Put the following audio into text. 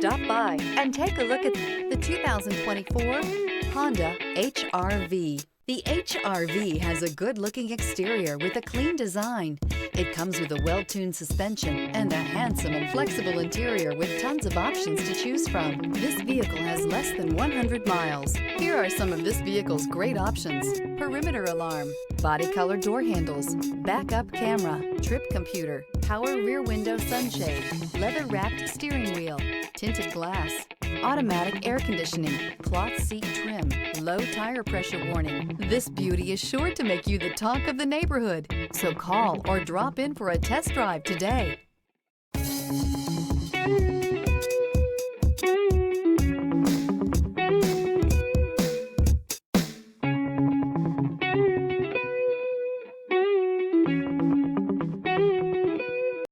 Stop by and take a look at the 2024 Honda HR-V. The HR-V has a good-looking exterior with a clean design. It comes with a well-tuned suspension and a handsome and flexible interior with tons of options to choose from. This vehicle has less than 100 miles. Here are some of this vehicle's great options: perimeter alarm, body color door handles, backup camera, trip computer, power rear window sunshade, leather-wrapped steering wheel, tinted glass, automatic air conditioning, cloth seat trim, low tire pressure warning. This beauty is sure to make you the talk of the neighborhood. So call or drop in for a test drive today.